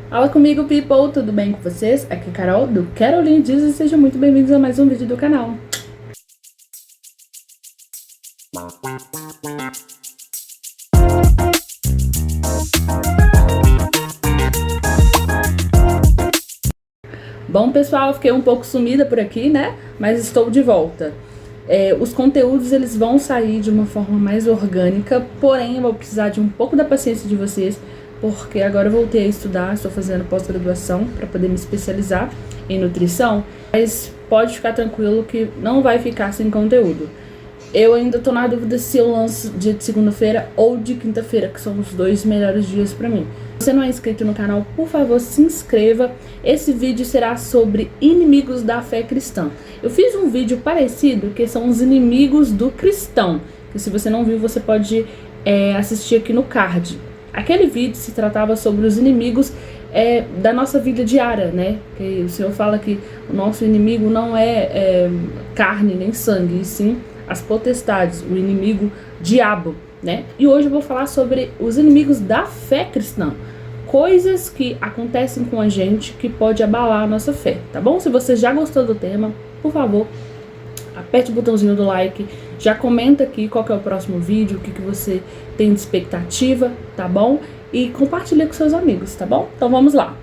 Fala comigo, people! Tudo bem com vocês? Aqui é a Carol, do Caroline Diz, e sejam muito bem-vindos a mais um vídeo do canal. Bom, pessoal, fiquei um pouco sumida por aqui, né? Mas estou de volta. Os conteúdos, eles vão sair de uma forma mais orgânica, porém eu vou precisar de um pouco da paciência de vocês, porque agora eu voltei a estudar, estou fazendo pós-graduação para poder me especializar em nutrição, mas pode ficar tranquilo que não vai ficar sem conteúdo. Eu ainda tô na dúvida se eu lanço dia de segunda-feira ou de quinta-feira, que são os dois melhores dias pra mim. Se você não é inscrito no canal, por favor, se inscreva. Esse vídeo será sobre inimigos da fé cristã. Eu fiz um vídeo parecido, que são os inimigos do cristão, que se você não viu, você pode assistir aqui no card. Aquele vídeo se tratava sobre os inimigos da nossa vida diária, né? Que o Senhor fala que o nosso inimigo não é carne nem sangue, e sim as potestades, o inimigo diabo, né? E hoje eu vou falar sobre os inimigos da fé cristã. Coisas que acontecem com a gente que pode abalar a nossa fé, tá bom? Se você já gostou do tema, por favor, aperte o botãozinho do like, já comenta aqui qual que é o próximo vídeo, o que você tem de expectativa, tá bom? E compartilha com seus amigos, tá bom? Então vamos lá.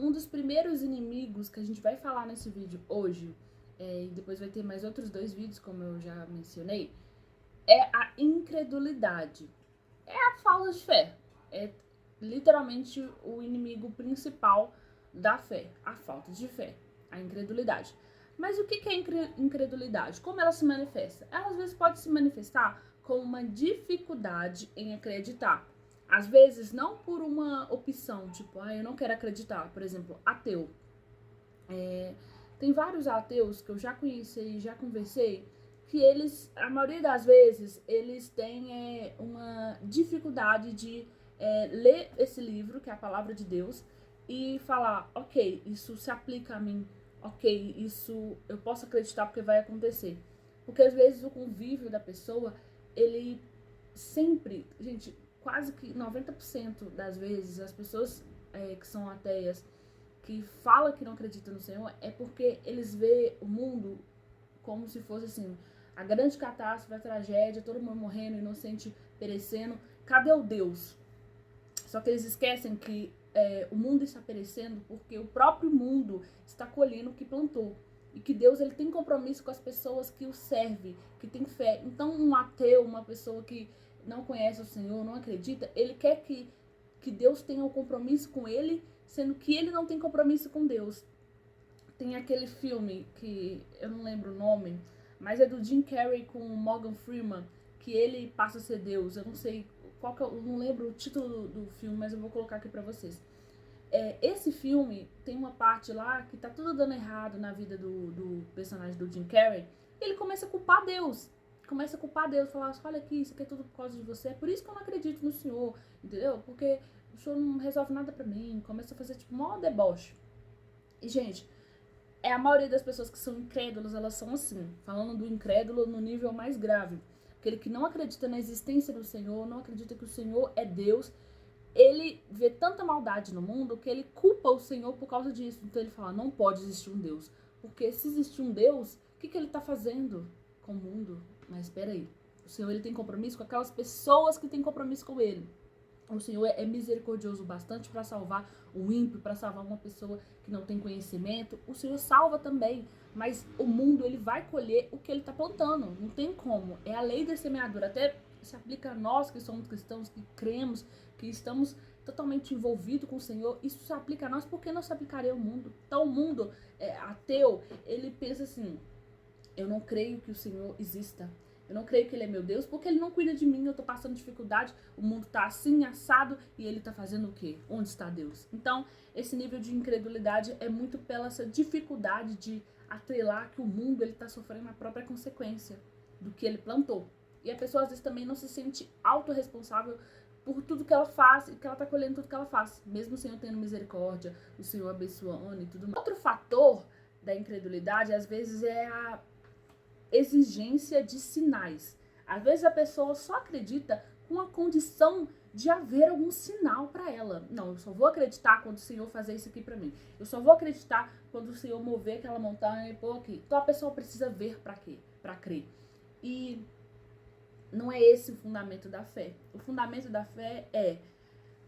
Um dos primeiros inimigos que a gente vai falar nesse vídeo hoje, e depois vai ter mais outros dois vídeos, como eu já mencionei, é a incredulidade. É a falta de fé. É literalmente o inimigo principal da fé, a falta de fé, a incredulidade. Mas o que é incredulidade? Como ela se manifesta? Ela às vezes pode se manifestar com uma dificuldade em acreditar. Às vezes não por uma opção, tipo, eu não quero acreditar, por exemplo, ateu. Tem vários ateus que eu já conheci, já conversei, que eles, a maioria das vezes, eles têm uma dificuldade de ler esse livro, que é a palavra de Deus, e falar, ok, isso se aplica a mim, ok, isso eu posso acreditar porque vai acontecer. Porque às vezes o convívio da pessoa, ele sempre, gente, quase que 90% das vezes, as pessoas que são ateias, que fala que não acredita no Senhor, é porque eles veem o mundo como se fosse assim, a grande catástrofe, a tragédia, todo mundo morrendo, inocente perecendo. Cadê o Deus? Só que eles esquecem que o mundo está perecendo porque o próprio mundo está colhendo o que plantou. E que Deus, ele tem compromisso com as pessoas que o servem, que tem fé. Então um ateu, uma pessoa que não conhece o Senhor, não acredita, ele quer que Deus tenha um compromisso com ele, sendo que ele não tem compromisso com Deus. Tem aquele filme que eu não lembro o nome, mas é do Jim Carrey com o Morgan Freeman, que ele passa a ser Deus. Eu não sei qual que eu não lembro o título do filme, mas eu vou colocar aqui pra vocês. Esse filme tem uma parte lá que tá tudo dando errado na vida do personagem do Jim Carrey. Ele começa a culpar Deus. Começa a culpar Deus, falar assim, olha aqui, isso aqui é tudo por causa de você. É por isso que eu não acredito no Senhor, entendeu? Porque o Senhor não resolve nada pra mim. Começa a fazer tipo mó deboche. E, gente, a maioria das pessoas que são incrédulas, elas são assim. Falando do incrédulo no nível mais grave. Aquele que não acredita na existência do Senhor, não acredita que o Senhor é Deus. Ele vê tanta maldade no mundo que ele culpa o Senhor por causa disso. Então ele fala, não pode existir um Deus. Porque se existir um Deus, o que ele está fazendo com o mundo? Mas espera aí, o Senhor, ele tem compromisso com aquelas pessoas que têm compromisso com ele. O Senhor é misericordioso bastante para salvar o ímpio, para salvar uma pessoa que não tem conhecimento. O Senhor salva também, mas o mundo, ele vai colher o que ele está plantando. Não tem como. É a lei da semeadura. Até se aplica a nós que somos cristãos, que cremos, que estamos totalmente envolvidos com o Senhor. Isso se aplica a nós, porque não se aplicaria ao mundo. Então o mundo ateu, ele pensa assim, eu não creio que o Senhor exista. Eu não creio que ele é meu Deus, porque ele não cuida de mim, eu tô passando dificuldade, o mundo tá assim, assado, e ele tá fazendo o quê? Onde está Deus? Então, esse nível de incredulidade é muito pela essa dificuldade de atrelar que o mundo, ele tá sofrendo a própria consequência do que ele plantou. E a pessoa, às vezes, também não se sente autorresponsável por tudo que ela faz, e que ela tá colhendo tudo que ela faz, mesmo o Senhor tendo misericórdia, o Senhor abençoando e tudo mais. Outro fator da incredulidade, às vezes, é a exigência de sinais. Às vezes a pessoa só acredita com a condição de haver algum sinal para ela. Não, eu só vou acreditar quando o Senhor fazer isso aqui para mim. Eu só vou acreditar quando o Senhor mover aquela montanha e pôr aqui. Então a pessoa precisa ver para quê? Para crer. E não é esse o fundamento da fé. O fundamento da fé é: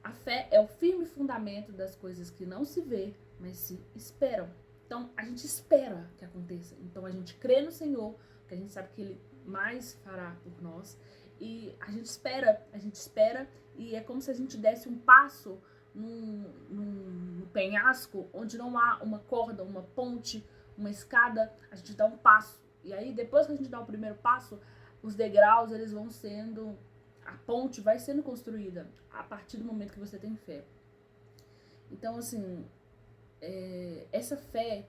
a fé é o firme fundamento das coisas que não se vê, mas se esperam. Então, a gente espera que aconteça. Então, a gente crê no Senhor, porque a gente sabe que Ele mais fará por nós. E a gente espera, e é como se a gente desse um passo num penhasco, onde não há uma corda, uma ponte, uma escada, a gente dá um passo. E aí, depois que a gente dá o primeiro passo, os degraus, eles vão sendo... A ponte vai sendo construída a partir do momento que você tem fé. Então, assim, essa fé,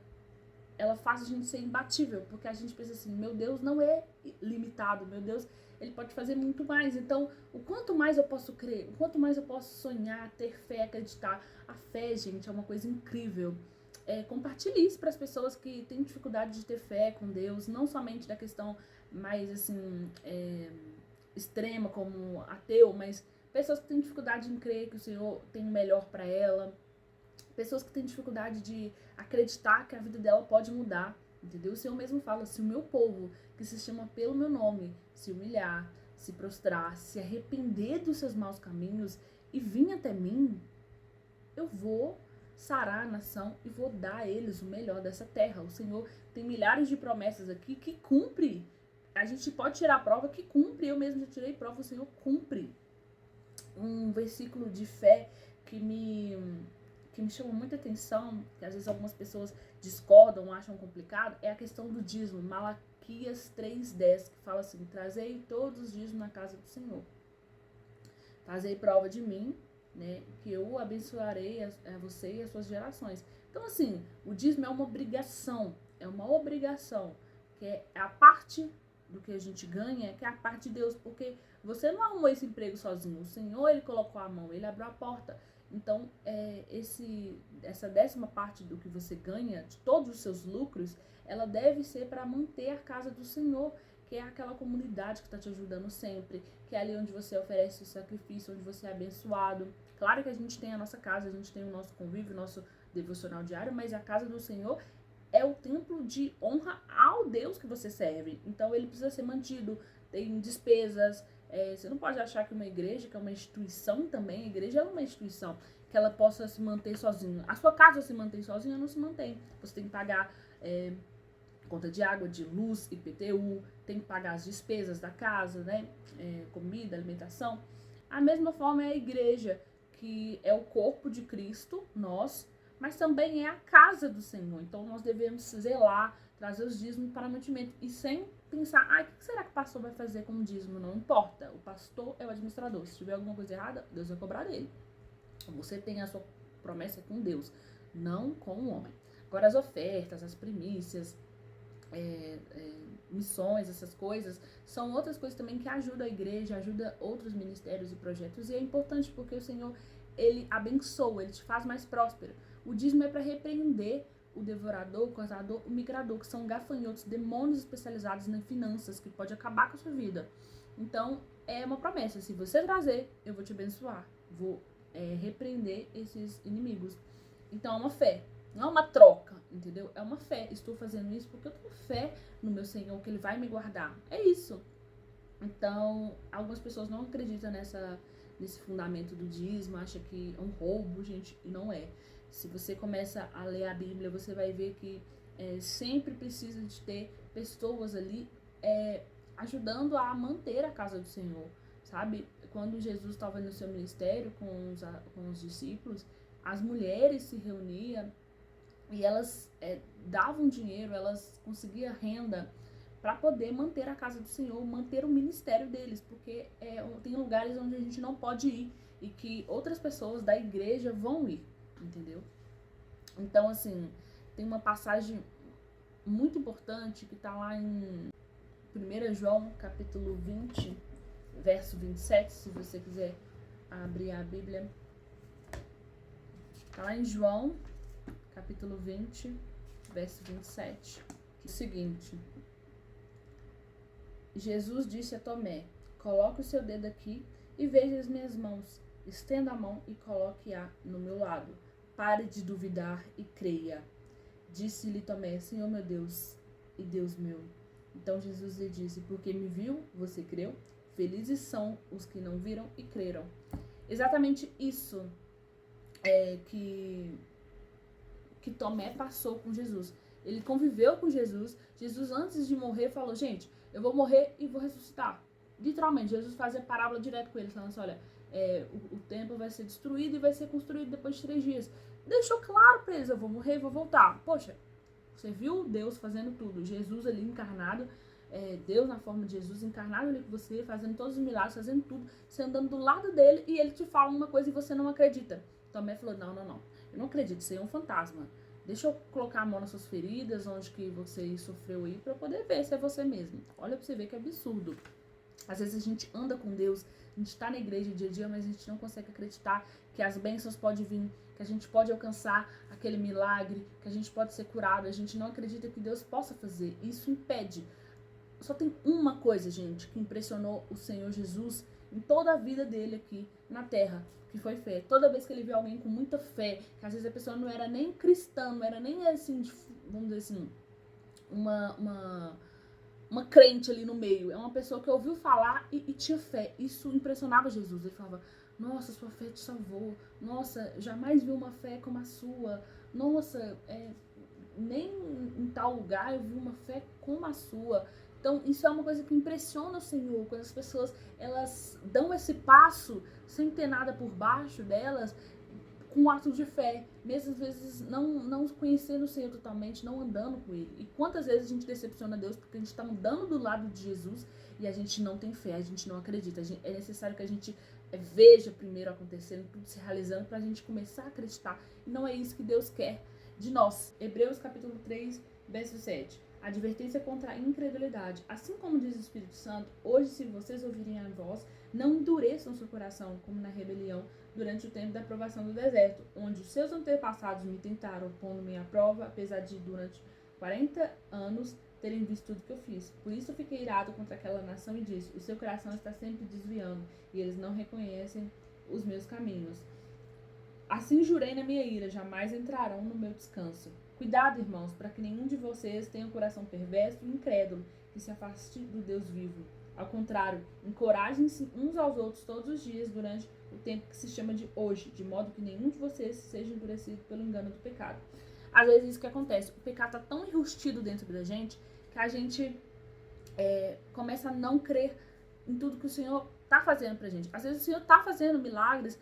ela faz a gente ser imbatível, porque a gente pensa assim, meu Deus não é limitado, meu Deus, Ele pode fazer muito mais. Então, o quanto mais eu posso crer, o quanto mais eu posso sonhar, ter fé, acreditar. A fé, gente, é uma coisa incrível. Compartilhe isso para as pessoas que têm dificuldade de ter fé com Deus, não somente da questão mais, assim, extrema como ateu, mas pessoas que têm dificuldade em crer que o Senhor tem o melhor para ela, pessoas que têm dificuldade de acreditar que a vida dela pode mudar, entendeu? O Senhor mesmo fala: se o meu povo, que se chama pelo meu nome, se humilhar, se prostrar, se arrepender dos seus maus caminhos e vir até mim, eu vou sarar a nação e vou dar a eles o melhor dessa terra. O Senhor tem milhares de promessas aqui que cumpre. A gente pode tirar a prova que cumpre. Eu mesmo já tirei prova, o Senhor cumpre. Um versículo de fé que me chama muita atenção, que às vezes algumas pessoas discordam, acham complicado, é a questão do dízimo. Malaquias 3:10, que fala assim: trazei todos os dízimos na casa do Senhor. Fazei prova de mim, né, que eu abençoarei a você e as suas gerações. Então, assim, o dízimo é uma obrigação, que é a parte do que a gente ganha, que é a parte de Deus, porque você não arrumou esse emprego sozinho, o Senhor, Ele colocou a mão, Ele abriu a porta. Então, essa 10ª parte do que você ganha, de todos os seus lucros, ela deve ser para manter a casa do Senhor, que é aquela comunidade que está te ajudando sempre, que é ali onde você oferece o sacrifício, onde você é abençoado. Claro que a gente tem a nossa casa, a gente tem o nosso convívio, o nosso devocional diário, mas a casa do Senhor é o templo de honra ao Deus que você serve. Então, ele precisa ser mantido, tem despesas. Você não pode achar que uma igreja, que é uma instituição também, a igreja é uma instituição, que ela possa se manter sozinha. A sua casa se mantém sozinha? Não se mantém. Você tem que pagar conta de água, de luz, IPTU, tem que pagar as despesas da casa, né? Comida, alimentação. A mesma forma é a igreja, que é o corpo de Cristo, nós, mas também é a casa do Senhor. Então, nós devemos zelar, trazer os dízimos para mantimento. E sem pensar, o que será que o pastor vai fazer com o dízimo? Não importa. O pastor é o administrador. Se tiver alguma coisa errada, Deus vai cobrar dele. Você tem a sua promessa com Deus, não com o homem. Agora, as ofertas, as primícias, missões, essas coisas, são outras coisas também que ajudam a igreja, ajudam outros ministérios e projetos. E é importante porque o Senhor, Ele abençoa, Ele te faz mais próspero. O dízimo é para repreender o devorador, o causador, o migrador, que são gafanhotos, demônios especializados em finanças, que pode acabar com a sua vida. Então, é uma promessa: se você trazer, eu vou te abençoar, vou repreender esses inimigos. Então, é uma fé, não é uma troca, entendeu? É uma fé. Estou fazendo isso porque eu tenho fé no meu Senhor, que Ele vai me guardar. É isso. Então, algumas pessoas não acreditam nesse fundamento do dízimo, acham que é um roubo, gente, e não é. Se você começa a ler a Bíblia, você vai ver que sempre precisa de ter pessoas ali ajudando a manter a casa do Senhor, sabe? Quando Jesus estava no seu ministério com os discípulos, as mulheres se reuniam e elas davam dinheiro, elas conseguiam renda para poder manter a casa do Senhor, manter o ministério deles, porque tem lugares onde a gente não pode ir e que outras pessoas da igreja vão ir, entendeu? Então, assim, tem uma passagem muito importante que está lá em 1 João, capítulo 20, verso 27, se você quiser abrir a Bíblia. Está lá em João, capítulo 20, verso 27. O seguinte: Jesus disse a Tomé: coloque o seu dedo aqui e veja as minhas mãos. Estenda a mão e coloque-a no meu lado. Pare de duvidar e creia. Disse-lhe Tomé: Senhor meu Deus e Deus meu. Então Jesus lhe disse: porque me viu, você creu? Felizes são os que não viram e creram. Exatamente isso que Tomé passou com Jesus. Ele conviveu com Jesus. Jesus, antes de morrer, falou: gente, eu vou morrer e vou ressuscitar. Literalmente, Jesus fazia parábola direto com ele, falando assim: olha, o templo vai ser destruído e vai ser construído depois de 3 dias. Deixou claro pra eles: eu vou morrer e vou voltar. Poxa, você viu Deus fazendo tudo, Jesus ali encarnado, Deus na forma de Jesus encarnado ali com você, fazendo todos os milagres, fazendo tudo, você andando do lado dele e ele te fala uma coisa e você não acredita. Tomé falou: não, eu não acredito, isso aí é um fantasma. Deixa eu colocar a mão nas suas feridas, onde que você sofreu aí, pra eu poder ver se é você mesmo. Olha pra você ver que absurdo. Às vezes a gente anda com Deus, a gente tá na igreja dia a dia, mas a gente não consegue acreditar que as bênçãos podem vir, que a gente pode alcançar aquele milagre, que a gente pode ser curado. A gente não acredita que Deus possa fazer. Isso impede. Só tem uma coisa, gente, que impressionou o Senhor Jesus em toda a vida dele aqui na terra, que foi fé. Toda vez que ele viu alguém com muita fé, que às vezes a pessoa não era nem cristã, não era nem assim, vamos dizer assim, uma crente ali no meio. É uma pessoa que ouviu falar e tinha fé. Isso impressionava Jesus. Ele falava: nossa, sua fé te salvou. Nossa, jamais vi uma fé como a sua. Nossa, nem em tal lugar eu vi uma fé como a sua. Então, isso é uma coisa que impressiona o Senhor, quando as pessoas, elas dão esse passo sem ter nada por baixo delas, com atos de fé, mesmo às vezes não conhecendo o Senhor totalmente, não andando com Ele. E quantas vezes a gente decepciona Deus porque a gente está andando do lado de Jesus e a gente não tem fé, a gente não acredita. É necessário que a gente veja primeiro acontecendo, tudo se realizando, para a gente começar a acreditar. E não é isso que Deus quer de nós. Hebreus capítulo 3, verso 7. Advertência contra a incredulidade. Assim como diz o Espírito Santo, hoje, se vocês ouvirem a voz, não endureçam seu coração, como na rebelião, durante o tempo da provação do deserto, onde os seus antepassados me tentaram, pondo-me à prova, apesar de, durante 40 anos, terem visto tudo que eu fiz. Por isso fiquei irado contra aquela nação e disse: o seu coração está sempre desviando, e eles não reconhecem os meus caminhos. Assim jurei na minha ira, jamais entrarão no meu descanso. Cuidado, irmãos, para que nenhum de vocês tenha um coração perverso e incrédulo, que se afaste do Deus vivo. Ao contrário, encorajem-se uns aos outros todos os dias durante o tempo que se chama de hoje, de modo que nenhum de vocês seja endurecido pelo engano do pecado. Às vezes isso que acontece, o pecado está tão enrustido dentro da gente que a gente começa a não crer em tudo que o Senhor está fazendo pra gente. Às vezes o Senhor está fazendo milagres,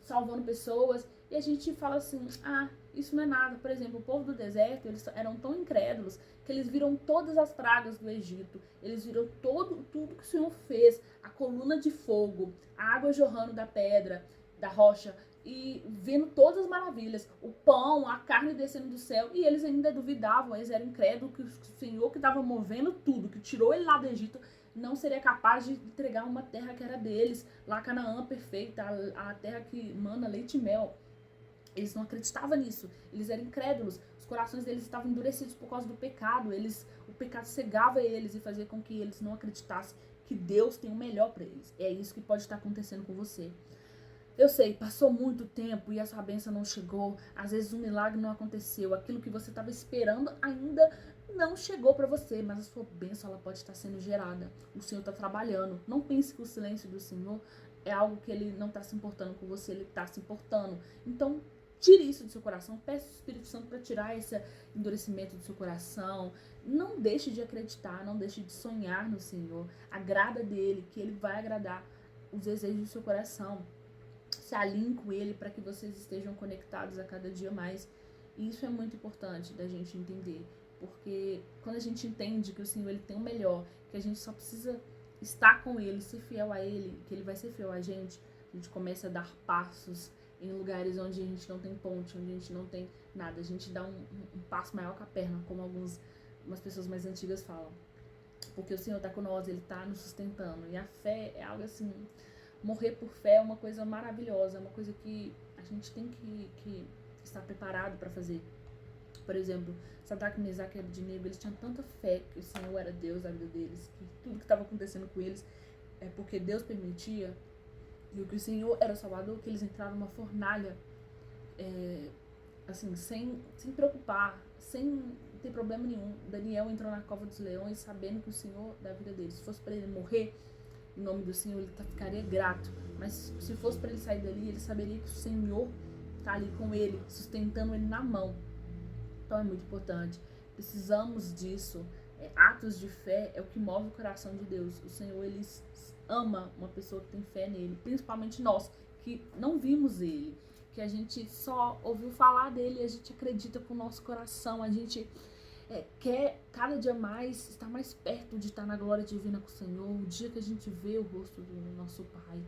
salvando pessoas, e a gente fala assim: ah, isso não é nada. Por exemplo, o povo do deserto, eles eram tão incrédulos que eles viram todas as pragas do Egito, eles viram tudo que o Senhor fez, a coluna de fogo, a água jorrando da pedra, da rocha, e vendo todas as maravilhas, o pão, a carne descendo do céu, e eles ainda duvidavam, eles eram incrédulos que o Senhor que estava movendo tudo, que tirou ele lá do Egito, não seria capaz de entregar uma terra que era deles, lá Canaã perfeita, a terra que mana leite e mel. Eles não acreditavam nisso, eles eram incrédulos, os corações deles estavam endurecidos por causa do pecado, o pecado cegava eles e fazia com que eles não acreditassem que Deus tem o melhor para eles. É isso que pode estar acontecendo com você. Eu sei, passou muito tempo e a sua bênção não chegou, às vezes um milagre não aconteceu, aquilo que você estava esperando ainda não chegou para você, mas a sua bênção ela pode estar sendo gerada, o Senhor está trabalhando. Não pense que o silêncio do Senhor é algo que Ele não está se importando com você, Ele está se importando. Então, tire isso do seu coração, peça ao Espírito Santo para tirar esse endurecimento do seu coração. Não deixe de acreditar, não deixe de sonhar no Senhor, agrada dEle, que Ele vai agradar os desejos do seu coração. Se alinhe com Ele para que vocês estejam conectados a cada dia mais. E isso é muito importante da gente entender, porque quando a gente entende que o Senhor Ele tem o melhor, que a gente só precisa estar com Ele, ser fiel a Ele, que Ele vai ser fiel a gente começa a dar passos em lugares onde a gente não tem ponte, onde a gente não tem nada. A gente dá um passo maior com a perna, como algumas pessoas mais antigas falam. Porque o Senhor está com nós, Ele está nos sustentando. E a fé é algo assim... Morrer por fé é uma coisa maravilhosa, é uma coisa que a gente tem que estar preparado para fazer. Por exemplo, Sadraque, Mesaque e Abednego, eles tinham tanta fé que o Senhor era Deus da vida deles, que tudo que estava acontecendo com eles é porque Deus permitia. viu que o Senhor era o Salvador, que eles entraram numa fornalha, assim, sem preocupar, sem ter problema nenhum. Daniel entrou na cova dos leões sabendo que o Senhor da vida dele, se fosse para ele morrer em nome do Senhor, ele ficaria grato. Mas se fosse para ele sair dali, ele saberia que o Senhor tá ali com ele, sustentando ele na mão. Então é muito importante. Precisamos disso. Atos de fé é o que move o coração de Deus. O Senhor, ele ama uma pessoa que tem fé nele, principalmente nós, que não vimos ele, que a gente só ouviu falar dele, a gente acredita com o nosso coração, a gente quer cada dia mais estar mais perto de estar na glória divina com o Senhor, o dia que a gente vê o rosto do nosso Pai,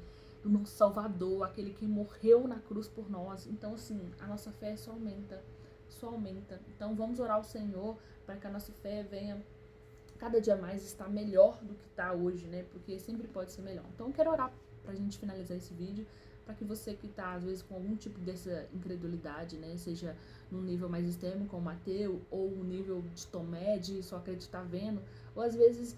do nosso Salvador, aquele que morreu na cruz por nós. Então, assim, a nossa fé só aumenta, só aumenta. Então, vamos orar ao Senhor para que a nossa fé venha cada dia mais estar melhor do que está hoje, né? Porque sempre pode ser melhor. Então, eu quero orar pra gente finalizar esse vídeo, para que você que tá, às vezes, com algum tipo dessa incredulidade, né? Seja num nível mais extremo, como Mateus, ou um nível de Tomé, de só acreditar vendo, ou às vezes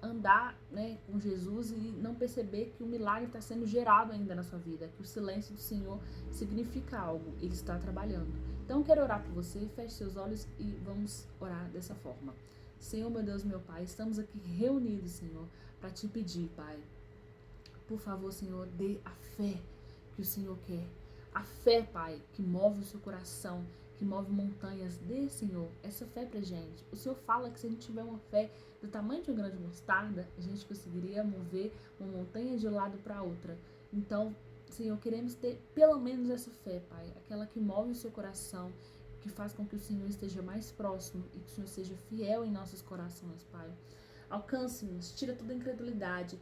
andar, né, com Jesus e não perceber que o milagre está sendo gerado ainda na sua vida, que o silêncio do Senhor significa algo, Ele está trabalhando. Então, eu quero orar por você, feche seus olhos e vamos orar dessa forma. Senhor, meu Deus, meu Pai, estamos aqui reunidos, Senhor, para te pedir, Pai, por favor, Senhor, dê a fé que o Senhor quer. A fé, Pai, que move o seu coração, que move montanhas. Dê, Senhor, essa fé pra gente. O Senhor fala que se a gente tiver uma fé do tamanho de um grão de mostarda, a gente conseguiria mover uma montanha de um lado para outra. Então, Senhor, queremos ter pelo menos essa fé, Pai, aquela que move o seu coração, que faz com que o Senhor esteja mais próximo e que o Senhor seja fiel em nossos corações, Pai. Alcance-nos, tira toda a incredulidade,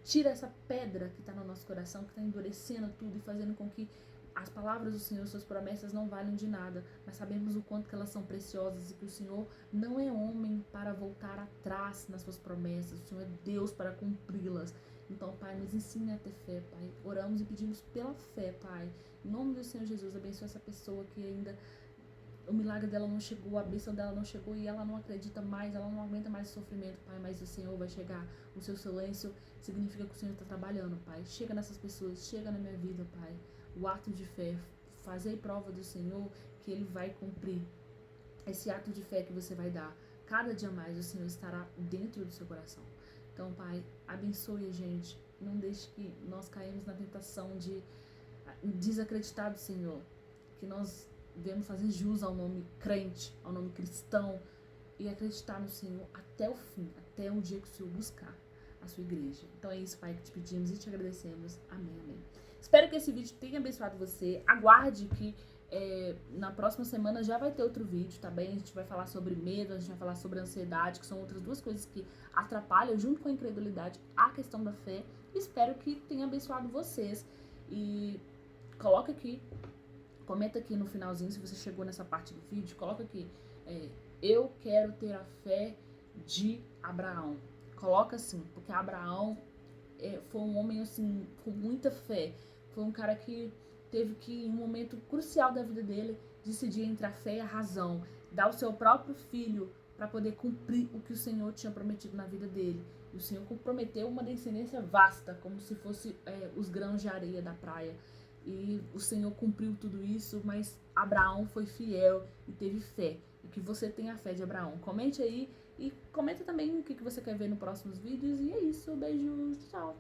tira essa pedra que está no nosso coração, que está endurecendo tudo e fazendo com que as palavras do Senhor, suas promessas não valem de nada, mas sabemos o quanto que elas são preciosas e que o Senhor não é homem para voltar atrás nas suas promessas, o Senhor é Deus para cumpri-las. Então, Pai, nos ensine a ter fé, Pai. Oramos e pedimos pela fé, Pai. Em nome do Senhor Jesus, abençoa essa pessoa que ainda o milagre dela não chegou, a bênção dela não chegou e ela não acredita mais, ela não aguenta mais o sofrimento, Pai, mas o Senhor vai chegar. O seu silêncio significa que o Senhor está trabalhando, Pai. Chega nessas pessoas, chega na minha vida, Pai. O ato de fé, fazei prova do Senhor que Ele vai cumprir. Esse ato de fé que você vai dar, cada dia mais o Senhor estará dentro do seu coração. Então, Pai, abençoe a gente. Não deixe que nós caímos na tentação de desacreditar do Senhor. Que nós devemos fazer jus ao nome crente, ao nome cristão e acreditar no Senhor até o fim, até o dia que o Senhor buscar a sua igreja. Então é isso, Pai, que te pedimos e te agradecemos. Amém, amém. Espero que esse vídeo tenha abençoado você. Aguarde que na próxima semana já vai ter outro vídeo, tá bem? A gente vai falar sobre medo, a gente vai falar sobre ansiedade, que são outras duas coisas que atrapalham, junto com a incredulidade, a questão da fé. Espero que tenha abençoado vocês. E coloca aqui, comenta aqui no finalzinho, se você chegou nessa parte do vídeo, coloca aqui, eu quero ter a fé de Abraão. Coloca assim, porque Abraão foi um homem assim, com muita fé. Foi um cara que teve que, em um momento crucial da vida dele, decidir entre a fé e a razão. Dar o seu próprio filho para poder cumprir o que o Senhor tinha prometido na vida dele. E o Senhor prometeu uma descendência vasta, como se fosse os grãos de areia da praia. E o Senhor cumpriu tudo isso, mas Abraão foi fiel e teve fé. E que você tenha a fé de Abraão. Comente aí e comenta também o que você quer ver nos próximos vídeos. E é isso, beijos, tchau!